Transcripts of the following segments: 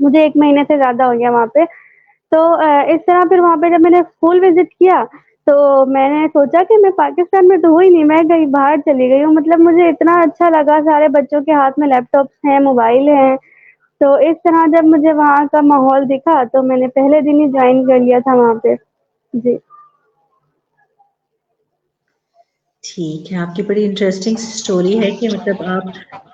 مجھے 1 مہینے سے زیادہ ہو گیا وہاں پہ. تو اس طرح پھر وہاں پہ جب میں نے اسکول وزٹ کیا تو میں نے سوچا کہ میں پاکستان میں تو ہوئی نہیں, میں کہیں باہر چلی گئی ہوں. مطلب مجھے اتنا اچھا لگا, سارے بچوں کے ہاتھ میں لیپ ٹاپس ہیں, موبائل ہیں. تو اس طرح جب مجھے وہاں کا ماحول دکھا تو میں نے پہلے دن ہی جوائن کر لیا تھا وہاں پہ. جی ٹھیک ہے, آپ کی بڑی انٹرسٹنگ اسٹوری ہے کہ مطلب آپ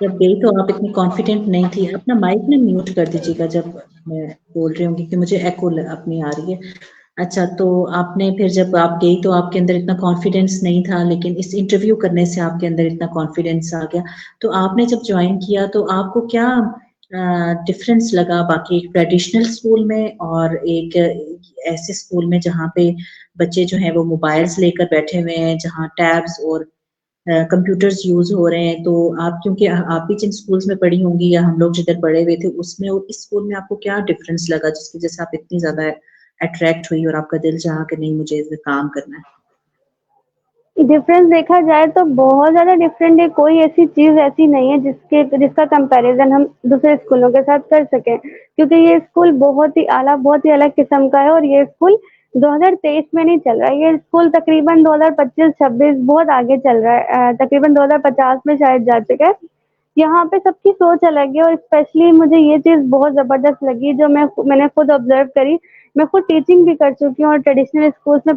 جب گئی تو آپ اتنی کانفیڈنٹ نہیں تھی. اپنا مائک نا میوٹ کر دیجیے گا جب میں بول رہی ہوں, کیونکہ مجھے ایکو اپنی آ رہی ہے. اچھا, تو آپ نے پھر جب آپ گئی تو آپ کے اندر اتنا کانفیڈینس نہیں تھا, لیکن اس انٹرویو کرنے سے آپ کے اندر اتنا کانفیڈینس آ گیا. تو آپ نے جب جوائن کیا تو آپ کو کیا ڈفرینس لگا باقی ایک ٹریڈیشنل اسکول میں اور ایک ایسے اسکول میں جہاں پہ بچے جو ہیں وہ موبائلس لے کر بیٹھے ہوئے ہیں, جہاں ٹیبس اور کمپیوٹرز یوز ہو رہے ہیں؟ تو آپ کیونکہ آپ بھی جن اسکولس میں پڑھی ہوں گی یا ہم لوگ جدھر پڑھے ہوئے تھے اس میں, اور اس اسکول میں آپ کو کیا ڈفرینس لگا جس کی وجہ سے آپ اتنی زیادہ اٹریکٹ ہوئی اور آپ کا دل چاہا کہ نہیں مجھے اس میں کام کرنا ہے؟ ڈفرینس دیکھا جائے تو بہت زیادہ ڈفرینٹ ہے. کوئی ایسی چیز ایسی نہیں ہے جس کا کمپیریزن ہم دوسرے اسکولوں کے ساتھ کر سکیں, کیونکہ یہ اسکول بہت ہی اعلیٰ, بہت ہی الگ قسم کا ہے. اور یہ اسکول 2023 میں نہیں چل رہا ہے, یہ اسکول تقریباً 2025-26 بہت آگے چل رہا ہے, تقریباً 2050 میں شاید جا چکا ہے. یہاں پہ سب کی سوچ الگ ہے, اور اسپیشلی مجھے یہ چیز بہت زبردست لگی جو میں نے خود آبزرو کری. میں خود ٹیچنگ بھی کر چکی ہوں اور ٹریڈیشنل اسکولس میں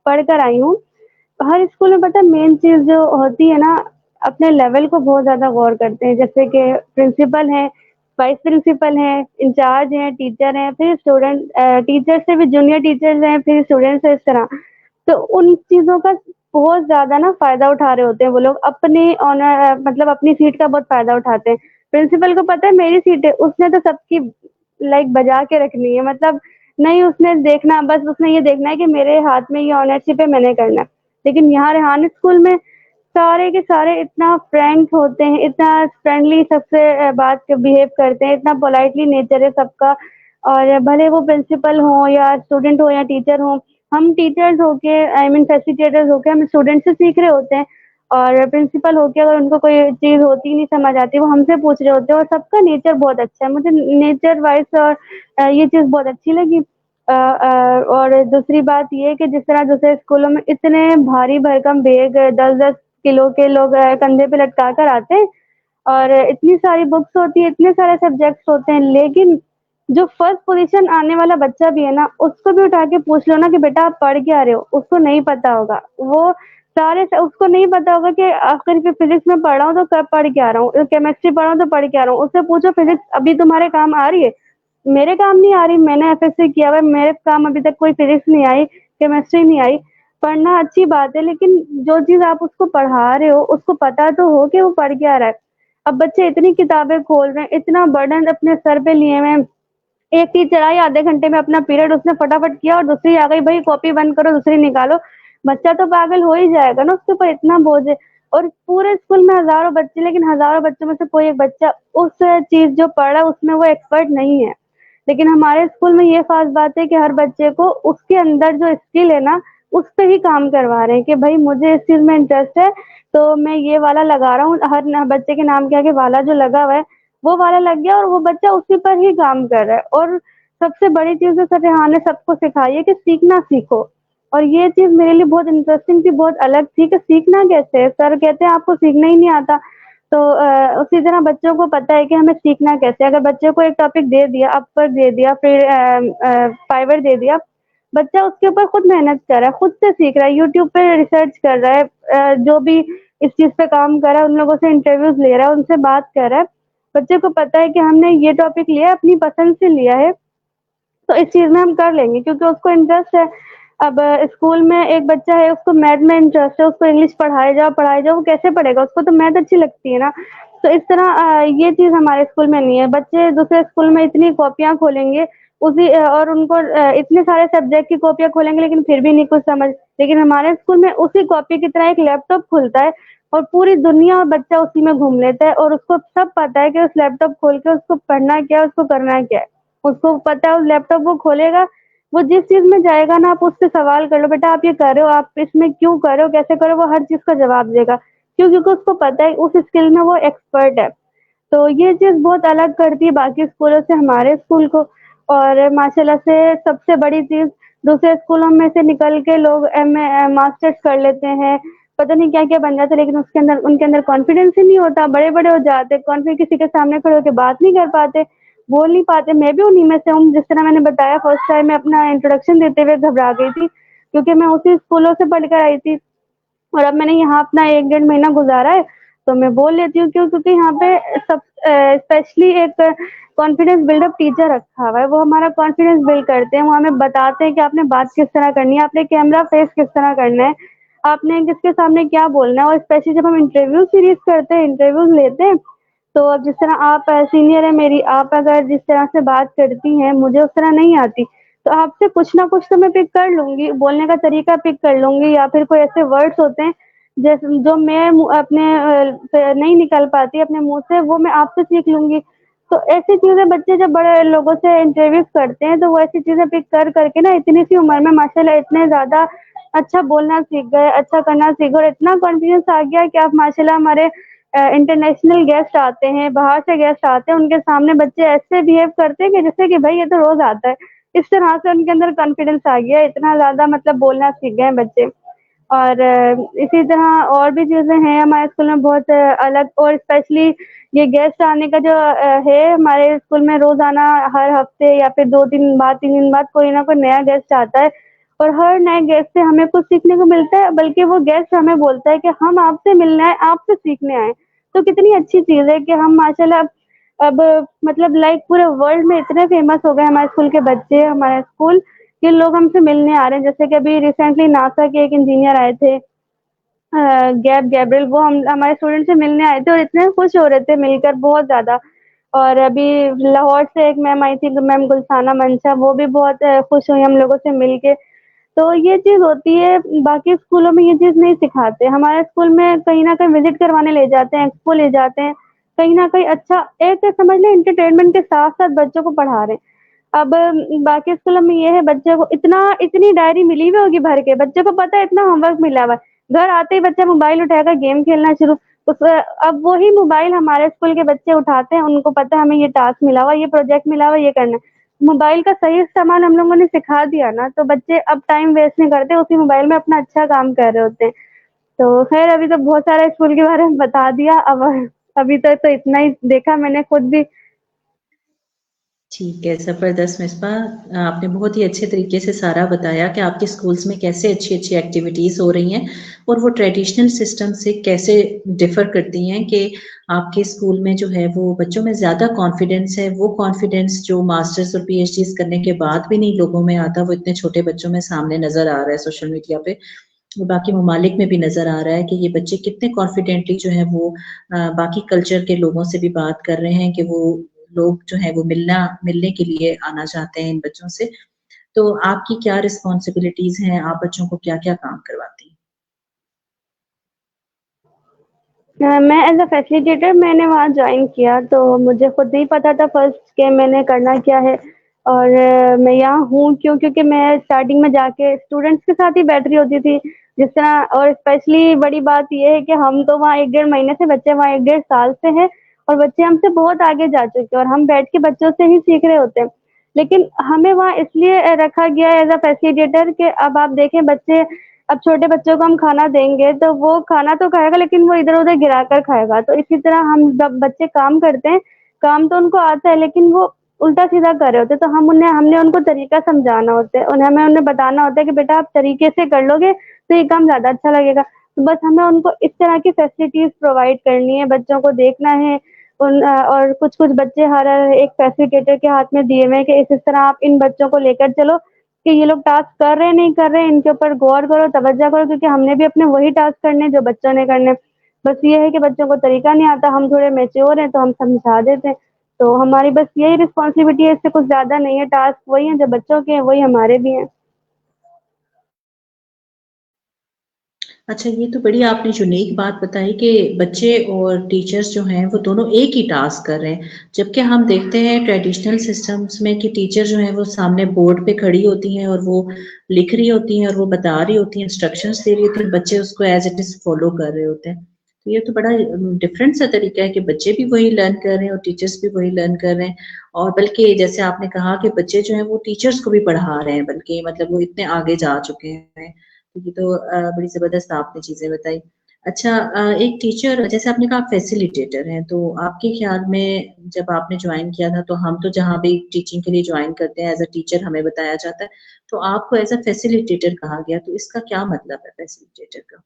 پڑھ کر آئی ہوں. ہر اسکول میں پتہ مین چیز جو ہوتی ہے نا, اپنے لیول کو بہت زیادہ غور کرتے ہیں. جیسے کہ پرنسپل ہے, وائس پرنسپل ہیں, انچارج ہیں, ٹیچر ہیں, پھر اسٹوڈینٹ, ٹیچر سے بھی جونیئر ٹیچرز ہیں, پھر اسٹوڈینٹس ہیں, اس طرح. تو ان چیزوں کا بہت زیادہ نا فائدہ اٹھا رہے ہوتے ہیں وہ لوگ, اپنی آنر مطلب اپنی سیٹ کا بہت فائدہ اٹھاتے ہیں. پرنسپل کو پتہ ہے میری سیٹ ہے, اس نے تو سب کی لائک بجا کے رکھنی ہے. مطلب نہیں, اس نے دیکھنا, بس اس نے یہ دیکھنا ہے کہ میرے ہاتھ میں یہ آنرشپ ہے, میں نے کرنا ہے. لیکن یہاں ریحان اسکول میں سارے کے سارے اتنا فرینک ہوتے ہیں, اتنا فرینڈلی سب سے بات بہیو کرتے ہیں, اتنا پولائٹلی نیچر ہے سب کا. اور بھلے وہ پرنسپل ہوں یا اسٹوڈینٹ ہو یا ٹیچر ہوں, ہم ٹیچرز ہو کے آئی مین فیسیلیٹیٹرز ہو کے ہم اسٹوڈینٹ سے سیکھ رہے ہوتے ہیں. اور پرنسپل ہو کے اگر ان کو کوئی چیز ہوتی نہیں سمجھ آتی, وہ ہم سے پوچھ رہے ہوتے ہیں. اور سب کا نیچر بہت اچھا ہے, مجھے نیچر وائز اور یہ چیز بہت اچھی لگی. اور دوسری بات یہ کہ جس طرح دوسرے اسکولوں میں اتنے بھاری بھرکم بیگ 10-10 کلو کے لوگ کندھے پہ لٹکا کر آتے ہیں, اور اتنی ساری بکس ہوتی ہیں, اتنے سارے سبجیکٹس ہوتے ہیں, لیکن جو فرسٹ پوزیشن آنے والا بچہ بھی ہے نا, اس کو بھی اٹھا کے پوچھ لو نا کہ بیٹا آپ پڑھ کے آ رہے ہو, اس کو نہیں پتا ہوگا. وہ سارے اس کو نہیں پتا ہوگا کہ آخر پہ فزکس میں پڑھ رہا ہوں تو کب پڑھ کے آ رہا ہوں, کیمسٹری پڑھ رہا ہوں تو پڑھ کے آ رہا ہوں. اس سے پوچھو فزکس ابھی تمہارے کام آ رہی ہے؟ میرے کام نہیں آ رہی, میں نے ایف ایس سی کیا ہوا ہے, میرے کام ابھی تک کوئی فزکس نہیں آئی, کیمسٹری نہیں آئی. پڑھنا اچھی بات ہے, لیکن جو چیز آپ اس کو پڑھا رہے ہو اس کو پتا تو ہو کہ وہ پڑھ کے آ رہا ہے. اب بچے اتنی کتابیں کھول رہے ہیں, اتنا برڈن اپنے سر پہ لیے ہوئے ہیں. ایک ٹیچر آئی آدھے گھنٹے میں اپنا پیریڈ اس نے فٹافٹ کیا, اور دوسری آ گئی بھائی کاپی بند کرو دوسری نکالو. بچہ تو پاگل ہو ہی جائے گا نا, اس کے اوپر اتنا بوجھ ہے. اور پورے اسکول میں ہزاروں بچے, لیکن ہزاروں بچوں میں سے کوئی ایک بچہ اس چیز جو پڑھا اس میں وہ ایکسپرٹ نہیں ہے. لیکن ہمارے اسکول میں یہ خاص بات ہے کہ ہر بچے کو اس کے اندر جو اسکل ہے نا اس پہ ہی کام کروا رہے ہیں, کہ بھائی مجھے اس چیز میں انٹرسٹ ہے تو میں یہ والا لگا رہا ہوں. ہر بچے کے نام کے آگے والا جو لگا ہوا ہے وہ والا لگ گیا, اور وہ بچہ اسی پر ہی کام کر رہا ہے. اور سب سے بڑی چیز جو سر ریحان نے سب کو سکھائی ہے کہ سیکھنا سیکھو. اور یہ چیز میرے لیے بہت انٹرسٹنگ تھی, بہت الگ تھی, کہ سیکھنا کیسے ہے. سر کہتے ہیں آپ کو سیکھنا ہی نہیں آتا, تو اسی طرح بچوں کو پتہ ہے کہ ہمیں سیکھنا کیسے. اگر بچوں کو ایک ٹاپک دے دیا, اپر دے دیا, پھر فائبر دے دیا, بچہ اس کے اوپر خود محنت کر رہا ہے, خود سے سیکھ رہا ہے, یوٹیوب پہ ریسرچ کر رہا ہے, جو بھی اس چیز پہ کام کر رہا ہے ان لوگوں سے انٹرویوز لے رہا ہے, ان سے بات کر رہا ہے. بچے کو پتا ہے کہ ہم نے یہ ٹاپک لیا اپنی پسند سے لیا ہے, تو اس چیز میں ہم کر لیں گے کیونکہ اس کو انٹرسٹ ہے. اب اسکول میں ایک بچہ ہے, اس کو میتھ میں انٹرسٹ ہے, اس کو انگلش پڑھائے جاؤ, وہ کیسے پڑھے گا, اس کو تو میتھ اچھی لگتی ہے نا. تو اس طرح یہ چیز ہمارے اسکول میں نہیں ہے. بچے دوسرے اسکول میں اتنی کاپیاں کھولیں گے اسی, اور ان کو اتنے سارے سبجیکٹ کی کاپیاں کھولیں گے لیکن پھر بھی نہیں کچھ سمجھ. لیکن ہمارے اسکول میں اسی کاپی کی طرح ایک لیپ ٹاپ کھلتا ہے, اور پوری دنیا اور بچہ اسی میں گھوم لیتا ہے, اور اس کو سب پتا ہے کہ اس لیپ ٹاپ کھول کے اس کو پڑھنا کیا ہے, اس کو کرنا کیا ہے. اس کو پتا ہے اس لیپ ٹاپ وہ کھولے گا, وہ جس چیز میں جائے گا نا, آپ اس سے سوال کر لو بیٹا آپ یہ کر رہے ہو, آپ اس میں کیوں کر رہے ہو, کیسے کرو, وہ ہر چیز کا جواب دے گا. کیوں, کیونکہ اس کو پتا ہے اس اسکل میں وہ ایکسپرٹ ہے. تو یہ چیز بہت الگ کرتی ہے باقی اسکولوں سے ہمارے اسکول کو. اور ماشاء اللہ سے سب سے بڑی چیز دوسرے اسکولوں میں سے نکل کے لوگ ماسٹرز کر لیتے ہیں, پتہ نہیں کیا کیا بن جاتا ہے, لیکن اس کے اندر ان کے اندر کانفیڈینس ہی نہیں ہوتا, بڑے بڑے ہو جاتے, کانفیڈینس کسی کے سامنے کھڑے ہو کے بات نہیں کر پاتے, بول نہیں پاتے. میں بھی انہیں میں سے ہوں. جس طرح میں نے بتایا فرسٹ ٹائم میں اپنا انٹروڈکشن دیتے ہوئے گھبرا گئی تھی, کیونکہ میں اسی اسکولوں سے پڑھ کر آئی تھی, اور اب میں نے یہاں اپنا 1 ڈیڑھ مہینہ گزارا ہے, تو میں بول لیتی ہوں. کیونکہ یہاں پہ سب اسپیشلی ایک کانفیڈینس بلڈ اپ ٹیچر رکھا ہوا ہے, وہ ہمارا کانفیڈینس بلڈ کرتے ہیں, وہ ہمیں بتاتے ہیں کہ آپ نے بات کس طرح کرنی ہے, آپ نے کیمرہ فیس کس طرح کرنا ہے, آپ نے کس کے سامنے کیا بولنا ہے. اور اسپیشلی جب ہم انٹرویو سیریز کرتے ہیں, انٹرویوز لیتے ہیں, تو اب جس طرح آپ سینئر ہے میری, آپ اگر جس طرح سے بات کرتی ہیں مجھے اس طرح نہیں آتی, تو آپ سے کچھ نہ کچھ تو میں پک کر لوں گی, بولنے کا طریقہ پک کر لوں گی, یا پھر کوئی ایسے ورڈس ہوتے ہیں جیسے جو میں اپنے نہیں نکل پاتی اپنے منہ سے, وہ میں آپ سے سیکھ لوں گی. تو ایسی چیزیں بچے جب بڑے لوگوں سے انٹرویوز کرتے ہیں تو وہ ایسی چیزیں پک کر کے نا اتنی سی عمر میں ماشاءاللہ اتنے زیادہ اچھا بولنا سیکھ گئے, اچھا کرنا سیکھ گئے, اور اتنا کانفیڈینس آ گیا کہ آپ ماشاءاللہ ہمارے انٹرنیشنل گیسٹ آتے ہیں, باہر سے گیسٹ آتے ہیں, ان کے سامنے بچے ایسے بہیو کرتے ہیں کہ جیسے کہ بھائی یہ تو روز آتا ہے. اس طرح سے ان کے اندر کانفیڈینس آ گیا, اتنا زیادہ مطلب بولنا سیکھ گئے ہیں بچے. اور اسی طرح اور بھی چیزیں ہیں ہمارے اسکول میں بہت الگ, اور اسپیشلی یہ گیسٹ آنے کا جو ہے ہمارے اسکول میں, روزانہ ہر ہفتے یا پھر 2 دن بعد 3 دن بعد کوئی نہ کوئی نیا گیسٹ آتا ہے, اور ہر نئے گیسٹ سے ہمیں کچھ سیکھنے کو ملتا ہے, بلکہ وہ گیسٹ ہمیں بولتا ہے کہ ہم آپ سے ملنے آئے, آپ سے سیکھنے آئے. تو کتنی اچھی چیز ہے کہ ہم ماشاءاللہ اب مطلب لائک پورے ورلڈ میں اتنے فیمس ہو گئے ہمارے اسکول کے بچے, ہمارے اسکول کے لوگ ہم سے ملنے آ رہے ہیں. جیسے کہ ابھی ریسنٹلی ناسا کے ایک انجینئر آئے تھے, گیبریل, وہ ہمارے اسٹوڈینٹ سے ملنے آئے تھے, اور اتنے خوش ہو رہے تھے مل کر بہت زیادہ. اور ابھی لاہور سے ایک میم آئی تھی, میم گلسانہ منشا, وہ بھی بہت خوش ہوئی ہم لوگوں سے مل کے. تو یہ چیز ہوتی ہے, باقی اسکولوں میں یہ چیز نہیں سکھاتے. ہمارے اسکول میں کہیں نہ کہیں وزٹ کروانے لے جاتے ہیں, ایکسپو لے جاتے ہیں, کہیں نہ کہیں اچھا ایک سمجھ لیں انٹرٹینمنٹ کے ساتھ ساتھ بچوں کو پڑھا رہے ہیں. اب باقی اسکولوں میں یہ ہے, بچے کو اتنی ڈائری ملی ہوئی ہوگی بھر کے, بچے کو پتہ ہے اتنا ہوم ورک ملا ہوا ہے, گھر آتے ہی بچہ موبائل اٹھائے گا, گیم کھیلنا شروع. اب وہی موبائل ہمارے اسکول کے بچے اٹھاتے ہیں, ان کو پتہ ہے ہمیں یہ ٹاسک ملا ہوا, یہ پروجیکٹ ملا ہوا, یہ کرنا ہے. موبائل کا صحیح استعمال ہم لوگوں نے سکھا دیا نا, تو بچے اب ٹائم ویسٹ نہیں کرتے, اسی موبائل میں اپنا اچھا کام کر رہے ہوتے ہیں. تو خیر ابھی تو بہت سارے اسکول کے بارے میں بتا دیا, اب ابھی تک تو اتنا ہی دیکھا میں نے خود بھی. ٹھیک ہے, زبردست مصباح, آپ نے بہت ہی اچھے طریقے سے سارا بتایا کہ آپ کے اسکولس میں کیسے اچھی اچھی ایکٹیویٹیز ہو رہی ہیں, اور وہ ٹریڈیشنل سسٹم سے کیسے ڈفر کرتی ہیں, کہ آپ کے اسکول میں جو ہے وہ بچوں میں زیادہ کانفیڈینس ہے, وہ کانفیڈینس جو ماسٹرز اور پی ایچ ڈیز کرنے کے بعد بھی نہیں لوگوں میں آتا, وہ اتنے چھوٹے بچوں میں سامنے نظر آ رہا ہے سوشل میڈیا پہ, باقی ممالک میں بھی نظر آ رہا ہے کہ یہ بچے کتنے کانفیڈنٹلی جو ہے وہ باقی کلچر کے لوگوں سے بھی بات کر رہے ہیں, کہ وہ لوگ جو ہے وہ ملنے کے لیے آنا چاہتے ہیں ان بچوں سے. تو آپ کی کیا رسپانسبلٹیز ہیں, آپ بچوں کو کیا کیا کام کرواتی ہیں؟ میں ایز اے فیسیلیٹیٹر میں نے وہاں جوائن کیا, تو مجھے خود نہیں پتا تھا فرسٹ کہ میں نے کرنا کیا ہے, اور میں یہاں ہوں کیونکہ میں اسٹارٹنگ میں جا کے اسٹوڈینٹس کے ساتھ ہی بیٹھ رہی ہوتی تھی جس طرح. اور اسپیشلی بڑی بات یہ ہے کہ ہم تو وہاں 1 ڈیڑھ مہینے سے, بچے وہاں 1 ڈیڑھ سال سے ہیں, اور بچے ہم سے بہت آگے جا چکے ہیں, اور ہم بیٹھ کے بچوں سے ہی سیکھ رہے ہوتے ہیں. لیکن ہمیں وہاں اس لیے رکھا گیا ایز اے فیسیلیٹیٹر کہ اب آپ دیکھیں بچے, اب چھوٹے بچوں کو ہم کھانا دیں گے تو وہ کھانا تو کھائے گا, لیکن وہ ادھر ادھر گرا کر کھائے گا. تو اسی طرح ہم جب بچے کام کرتے ہیں, کام تو ان کو آتا ہے لیکن وہ الٹا سیدھا کر رہے ہوتے, تو ہم نے ان کو طریقہ سمجھانا ہوتا ہے, انہیں بتانا ہوتا ہے کہ بیٹا آپ طریقے سے کر لو گے تو یہ کام زیادہ اچھا لگے گا. تو بس ہمیں ان کو اس طرح کی فیسلٹیز پرووائڈ کرنی ہے, بچوں کو دیکھنا ہے. اور کچھ بچے ہر ایک فیسیلیٹیٹر کے ہاتھ میں دیے ہوئے ہیں کہ اس طرح آپ ان بچوں کو لے کر چلو کہ یہ لوگ ٹاسک کر رہے نہیں کر رہے, ان کے اوپر غور کرو, توجہ کرو, کیونکہ ہم نے بھی اپنے وہی ٹاسک کرنے جو بچوں نے کرنے. بس یہ ہے کہ بچوں کو طریقہ نہیں آتا, ہم تھوڑے میچور ہیں تو ہم سمجھا دیتے ہیں. تو ہماری بس یہی رسپانسبلٹی ہے, اس سے کچھ زیادہ نہیں ہے. ٹاسک وہی ہیں جو بچوں کے ہیں, وہی ہمارے بھی ہیں. اچھا, یہ تو بڑی آپ نے یونیک بات بتائی کہ بچے اور ٹیچرز جو ہیں وہ دونوں ایک ہی ٹاسک کر رہے ہیں, جبکہ ہم دیکھتے ہیں ٹریڈیشنل سسٹمز میں کہ ٹیچر جو ہیں وہ سامنے بورڈ پہ کھڑی ہوتی ہیں اور وہ لکھ رہی ہوتی ہیں اور وہ بتا رہی ہوتی ہیں, انسٹرکشنز دے رہی ہوتی ہیں, بچے اس کو ایز اٹ از فالو کر رہے ہوتے ہیں. تو یہ تو بڑا ڈفرینٹ سا طریقہ ہے کہ بچے بھی وہی لرن کر رہے ہیں اور ٹیچرس بھی وہی لرن کر رہے ہیں، اور بلکہ جیسے آپ نے کہا کہ بچے جو ہیں وہ ٹیچرس کو بھی پڑھا رہے ہیں، بلکہ مطلب وہ اتنے آگے جا چکے ہیں، تو یہ تو بڑی زبردست آپ نے چیزیں بتائی۔ اچھا، ایک ٹیچر جیسے آپ نے کہا فیسیلیٹیٹر ہیں، تو آپ کے خیال میں جب آپ نے جوائن کیا تھا، تو ہم تو جہاں بھی ٹیچنگ کے لیے جوائن کرتے ہیں ایز اے ٹیچر ہمیں بتایا جاتا ہے، تو آپ کو ایز اے فیسیلیٹیٹر کہا گیا، تو اس کا کیا مطلب ہے فیسیلیٹیٹر کا؟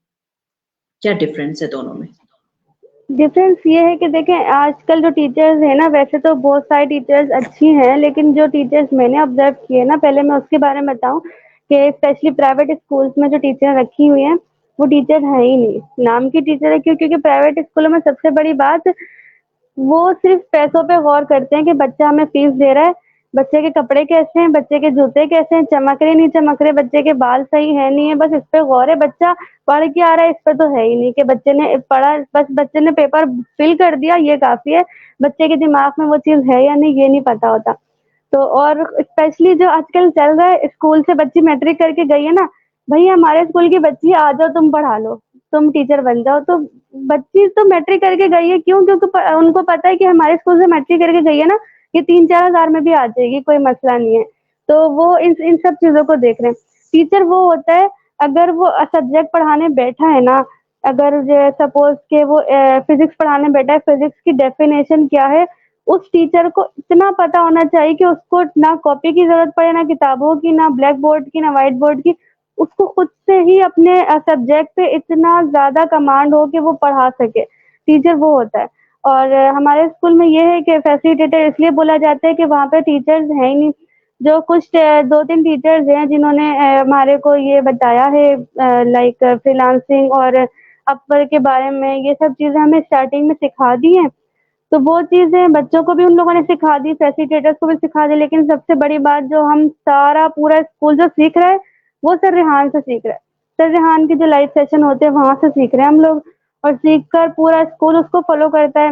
کیا ڈفرینس ہے دونوں میں؟ ڈفرینس یہ ہے کہ دیکھیں آج کل جو ٹیچرز ہیں نا، ویسے تو بہت ساری ٹیچرز اچھی ہیں، لیکن جو ٹیچرز میں نے آبزرو کیے نا، پہلے میں اس کے بارے میں بتاؤں کہ اسپیشلی پرائیویٹ اسکولس میں جو ٹیچر رکھی ہوئی ہیں وہ ٹیچر ہے ہی نہیں، نام کی ٹیچر ہے، کیونکہ پرائیویٹ اسکولوں میں سب سے بڑی بات وہ صرف پیسوں پہ غور کرتے ہیں کہ بچہ ہمیں فیس دے رہا ہے، بچے کے کپڑے کیسے ہیں، بچے کے جوتے کیسے ہیں، چمک رہے نہیں چمک رہے، بچے کے بال صحیح ہے نہیں ہے، بس اس پہ غور ہے۔ بچہ پڑھ کے آ رہا ہے، اس پہ تو ہے ہی نہیں کہ بچے نے پڑھا، بس بچے نے پیپر فل کر دیا یہ کافی ہے، بچے کے دماغ میں وہ چیز ہے یا نہیں یہ نہیں پتا ہوتا۔ تو اور اسپیشلی جو آج کل چل رہا ہے، اسکول سے بچی میٹرک کر کے گئی ہے نا، بھائی ہمارے اسکول کی بچی آ جاؤ تم پڑھا لو، تم ٹیچر بن جاؤ، تو بچی تو میٹرک کر کے گئی ہے، کیوں؟ کیونکہ ان کو پتا ہے کہ ہمارے اسکول سے میٹرک کر کے گئی ہے نا، یہ 3-4 ہزار میں بھی آ جائے گی، کوئی مسئلہ نہیں ہے۔ تو وہ ان سب چیزوں کو دیکھ رہے ہیں۔ ٹیچر وہ ہوتا ہے اگر وہ سبجیکٹ پڑھانے بیٹھا ہے نا، اگر سپوز کہ وہ فزکس پڑھانے بیٹھا ہے، فزکس کی ڈیفینیشن کیا ہے، اس ٹیچر کو اتنا پتا ہونا چاہیے کہ اس کو نہ کاپی کی ضرورت پڑے، نہ کتابوں کی، نہ بلیک بورڈ کی، نہ وائٹ بورڈ کی، اس کو خود سے ہی اپنے سبجیکٹ پہ اتنا زیادہ کمانڈ ہو کہ وہ پڑھا سکے، ٹیچر وہ ہوتا ہے۔ اور ہمارے اسکول میں یہ ہے کہ فیسیلیٹیٹر اس لیے بولا جاتا ہے کہ وہاں پہ ٹیچرز ہیں ہی نہیں، جو کچھ 2-3 ٹیچرز ہیں جنہوں نے ہمارے کو یہ بتایا ہے لائک فری لانسنگ اور اپور کے بارے میں، یہ سب چیزیں ہمیں اسٹارٹنگ میں سکھا دی ہیں، تو وہ چیزیں بچوں کو بھی ان لوگوں نے سکھا دی، فیسیلیٹیٹرس کو بھی سکھا دی، لیکن سب سے بڑی بات جو ہم سارا پورا اسکول جو سیکھ رہا ہے وہ سر ریحان سے سیکھ رہا ہے۔ سر ریحان کے جو لائیو سیشن ہوتے ہیں وہاں سے سیکھ رہے ہیں ہم لوگ، اور سیکھ کر پورا اسکول اس کو فالو کرتا ہے۔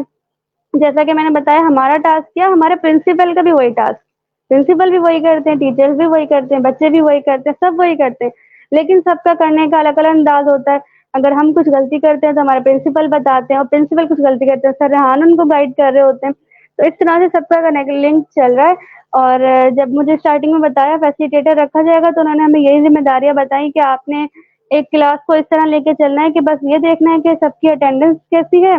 جیسا کہ میں نے بتایا ہمارا ٹاسک کیا، ہمارے پرنسپل کا بھی وہی ٹاسک، پرنسپل بھی وہی کرتے ہیں، ٹیچرز بھی وہی کرتے ہیں، بچے بھی وہی کرتے ہیں، سب وہی کرتے ہیں، لیکن سب کا کرنے کا الگ الگ انداز ہوتا ہے۔ اگر ہم کچھ غلطی کرتے ہیں تو ہمارے پرنسپل بتاتے ہیں، اور پرنسپل کچھ غلطی کرتے ہیں سر ریحان ان کو گائیڈ کر رہے ہوتے ہیں، تو اس طرح سے سب کا لنک چل رہا ہے۔ اور جب مجھے اسٹارٹنگ میں بتایا فیسیلیٹیٹر رکھا جائے گا، تو انہوں نے ہمیں یہی ذمہ داریاں بتائیں کہ آپ نے ایک کلاس کو اس طرح لے کے چلنا ہے کہ بس یہ دیکھنا ہے کہ سب کی اٹینڈنس کیسی ہے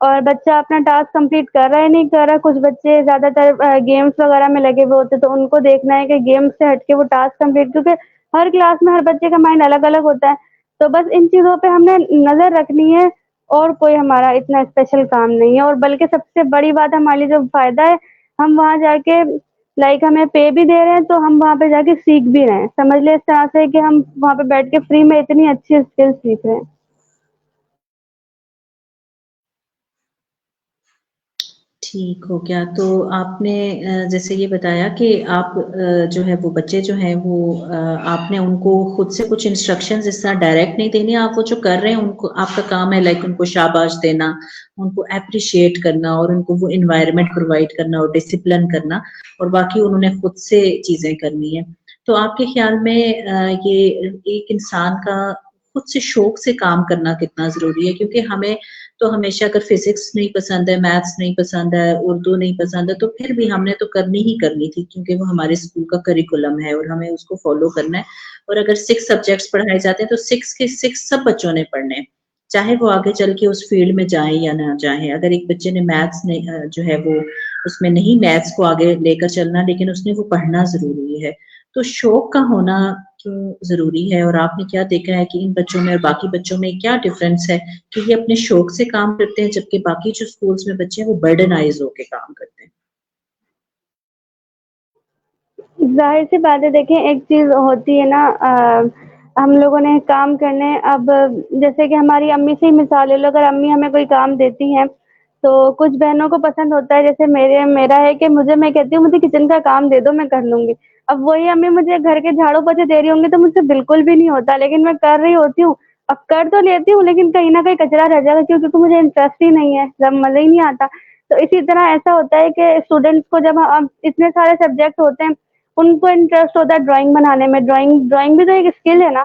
اور بچہ اپنا ٹاسک کمپلیٹ کر رہا ہے نہیں کر رہا۔ کچھ بچے زیادہ تر گیمس وغیرہ میں لگے ہوئے ہوتے، تو ان کو دیکھنا ہے کہ گیمس سے ہٹ کے وہ ٹاسک کمپلیٹ، کیونکہ ہر کلاس میں ہر بچے کا مائنڈ الگ الگ ہوتا ہے، تو بس ان چیزوں پہ ہم نے نظر رکھنی ہے، اور کوئی ہمارا اتنا اسپیشل کام نہیں ہے۔ اور بلکہ سب سے بڑی بات ہمارے لیے جو فائدہ ہے، ہم وہاں جا کے لائک ہمیں پے بھی دے رہے ہیں، تو ہم وہاں پہ جا کے سیکھ بھی رہے ہیں، سمجھ لیں اس طرح سے کہ ہم وہاں پہ بیٹھ کے فری میں اتنی اچھی اسکل سیکھ رہے ہیں۔ ٹھیک ہو گیا۔ تو آپ نے جیسے یہ بتایا کہ آپ جو ہے وہ بچے جو ہیں وہ آپ نے ان کو خود سے کچھ انسٹرکشنز اس طرح ڈائریکٹ نہیں دینی، آپ وہ جو کر رہے ہیں ان کو آپ کا کام ہے لائک ان کو شاباش دینا، ان کو اپریشیٹ کرنا، اور ان کو وہ انوائرمنٹ پرووائڈ کرنا اور ڈسپلن کرنا، اور باقی انہوں نے خود سے چیزیں کرنی ہے۔ تو آپ کے خیال میں یہ ایک انسان کا خود سے شوق سے کام کرنا کتنا ضروری ہے؟ کیونکہ ہمیں تو ہمیشہ اگر فزکس نہیں پسند ہے، میتھس نہیں پسند ہے، اردو نہیں پسند ہے، تو پھر بھی ہم نے تو کرنی ہی کرنی تھی، کیونکہ وہ ہمارے اسکول کا کریکولم ہے اور ہمیں اس کو فالو کرنا ہے۔ اور اگر 6 سبجیکٹس پڑھائے جاتے ہیں تو 6 کے 6 سب بچوں نے پڑھنے ہیں، چاہے وہ آگے چل کے اس فیلڈ میں جائیں یا نہ جائیں۔ اگر ایک بچے نے میتھس جو ہے وہ اس میں نہیں میتھس کو آگے لے کر چلنا، لیکن اس نے وہ پڑھنا ضروری ہے۔ تو شوق کا ہونا کیوں ضروری ہے؟ اور آپ نے کیا دیکھا ہے کہ ان بچوں میں اور باقی بچوں میں کیا ڈفرینس ہے کہ یہ اپنے شوق سے کام کرتے ہیں، جبکہ باقی جو اسکولس میں بچے ہیں وہ برڈنائز ہو کے کام کرتے ہیں؟ ظاہر سی بات ہے، دیکھیں ایک چیز ہوتی ہے نا، ہم لوگوں نے کام کرنے، اب جیسے کہ ہماری امی سے ہی مثال لے لو، اگر امی ہمیں کوئی کام دیتی ہیں تو کچھ بہنوں کو پسند ہوتا ہے، جیسے میرا ہے کہ میں کہتی ہوں مجھے کچن کا کام دے دو میں کر لوں گی، اب وہی امی مجھے گھر کے جھاڑو پوچھے دے رہی ہوں گی تو مجھ سے بالکل بھی نہیں ہوتا، لیکن میں کر رہی ہوتی ہوں، اب کر تو لیتی ہوں لیکن کہیں نہ کہیں کچرا رہ جائے گا، کیونکہ مجھے انٹرسٹ ہی نہیں ہے، جب مزہ ہی نہیں آتا۔ تو اسی طرح ایسا ہوتا ہے کہ اسٹوڈینٹس کو جب اتنے سارے سبجیکٹ ہوتے ہیں، ان کو انٹرسٹ ہوتا ہے ڈرائنگ بنانے میں، ڈرائنگ بھی تو ایک اسکل ہے نا،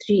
3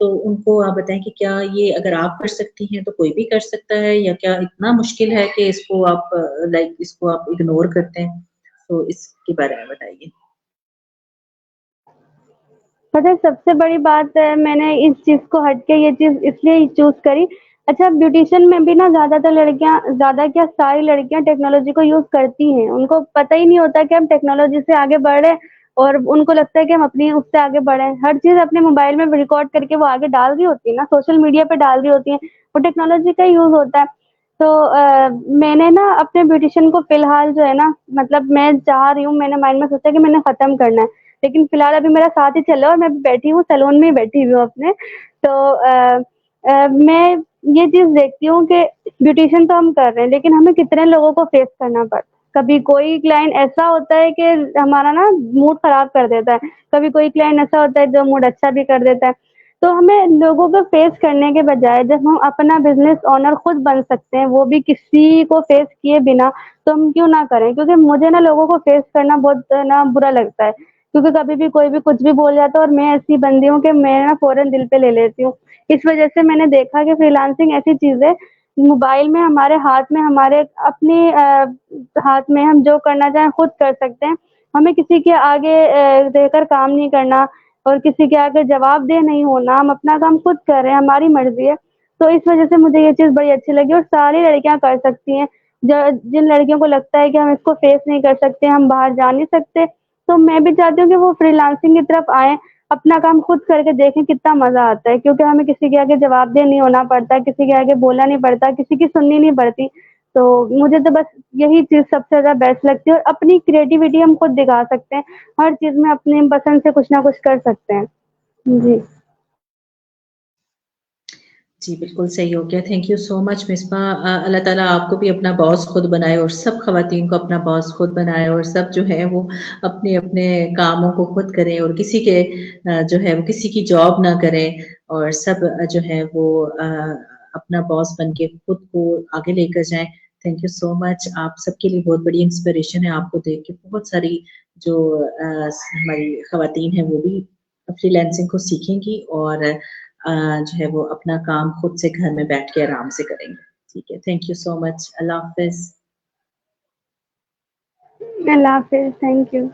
تو ان کو آپ بتائیں کہ کیا یہ اگر آپ کر سکتی ہیں تو کوئی بھی کر سکتا ہے، یا کیا اتنا مشکل ہے کہ اس کو آپ اس کو آپ اگنور کرتے ہیں؟ تو اس کے بارے میں بتائیے۔ پتہ ہے سب سے بڑی بات ہے، میں نے اس چیز کو ہٹ کے یہ چیز اس لیے چوز کری۔ اچھا بیوٹیشین میں بھی نا زیادہ تر لڑکیاں، زیادہ کیا ساری لڑکیاں ٹیکنالوجی کو یوز کرتی ہیں، ان کو پتہ ہی نہیں ہوتا کہ ہم ٹیکنالوجی سے آگے بڑھ رہے ہیں، اور ان کو لگتا ہے کہ ہم اپنی اس سے آگے بڑھیں۔ ہر چیز اپنے موبائل میں ریکارڈ کر کے وہ آگے ڈال رہی ہوتی ہے نا، سوشل میڈیا پہ ڈال رہی ہوتی ہیں، وہ ٹیکنالوجی کا یوز ہوتا ہے۔ تو میں نے نا اپنے بیوٹیشین کو فی الحال جو ہے نا، مطلب میں چاہ رہی ہوں، میں نے مائنڈ میں سوچا کہ میں نے ختم کرنا ہے، لیکن فی الحال ابھی میرا ساتھ ہی چل رہا ہے، اور میں بیٹھی ہوں سیلون میں ہی بیٹھی ہوئی ہوں اپنے۔ تو میں یہ چیز دیکھتی ہوں کہ بیوٹیشین تو ہم کر رہے ہیں، لیکن ہمیں کتنے لوگوں کو فیس کرنا پڑتا ہے۔ کبھی کوئی کلائنٹ ایسا ہوتا ہے کہ ہمارا نا موڈ خراب کر دیتا ہے، کبھی کوئی کلائنٹ ایسا ہوتا ہے جو موڈ اچھا بھی کر دیتا ہے۔ تو ہمیں لوگوں کو فیس کرنے کے بجائے جب ہم اپنا بزنس اونر خود بن سکتے ہیں، وہ بھی کسی کو فیس کیے بنا، تو ہم کیوں نہ کریں؟ کیونکہ مجھے نا لوگوں کو فیس کرنا بہت نا برا لگتا ہے، کیونکہ کبھی بھی کوئی بھی کچھ بھی بول جاتا ہے، اور میں ایسی بندی ہوں کہ میں نا فوراً دل پہ لے لیتی ہوں۔ اس وجہ سے میں نے دیکھا کہ فری لانسنگ ایسی چیز ہے، موبائل میں ہمارے ہاتھ میں، ہمارے اپنی ہاتھ میں، ہم جو کرنا چاہیں خود کر سکتے ہیں۔ ہمیں کسی کے آگے رہ کر کام نہیں کرنا، اور کسی کے آگے جواب دہ نہیں ہونا، ہم اپنا کام خود کر رہے ہیں، ہماری مرضی ہے۔ تو اس وجہ سے مجھے یہ چیز بڑی اچھی لگی، اور ساری لڑکیاں کر سکتی ہیں۔ جن لڑکیوں کو لگتا ہے کہ ہم اس کو فیس نہیں کر سکتے، ہم باہر جا نہیں سکتے، تو میں بھی چاہتی ہوں کہ وہ فری لانسنگ کی طرف آئیں، اپنا کام خود کر کے دیکھیں کتنا مزہ آتا ہے، کیونکہ ہمیں کسی کے آگے جواب دہ نہیں ہونا پڑتا، کسی کے آگے بولنا نہیں پڑتا، کسی کی سننی نہیں پڑتی۔ تو مجھے تو بس یہی چیز سب سے زیادہ بیسٹ لگتی ہے، اور اپنی کریٹیوٹی ہم خود دکھا سکتے ہیں، ہر چیز میں اپنی پسند سے کچھ نہ کچھ کر سکتے ہیں۔ جی جی بالکل صحیح ہو گیا، تھینک یو سو مچ مصباح۔ اللہ تعالیٰ آپ کو بھی اپنا باس خود بنائے، اور سب خواتین کو اپنا باس خود بنائے، اور سب جو ہے وہ اپنے اپنے کاموں کو خود کریں، اور کسی کے جو ہے وہ کسی کی جاب نہ کریں، اور سب جو ہے وہ اپنا باس بن کے خود کو آگے لے کر جائیں۔ تھینک یو سو مچ، آپ سب کے لیے بہت بڑی انسپریشن ہے، آپ کو دیکھ کے بہت ساری جو ہماری خواتین ہیں وہ بھی فری لانسنگ کو سیکھیں گی، اور جو ہے وہ اپنا کام خود سے گھر میں بیٹھ کے آرام سے کریں گے۔ ٹھیک ہے، تھینک یو سو مچ، اللہ حافظ۔ اللہ حافظ، تھینک یو۔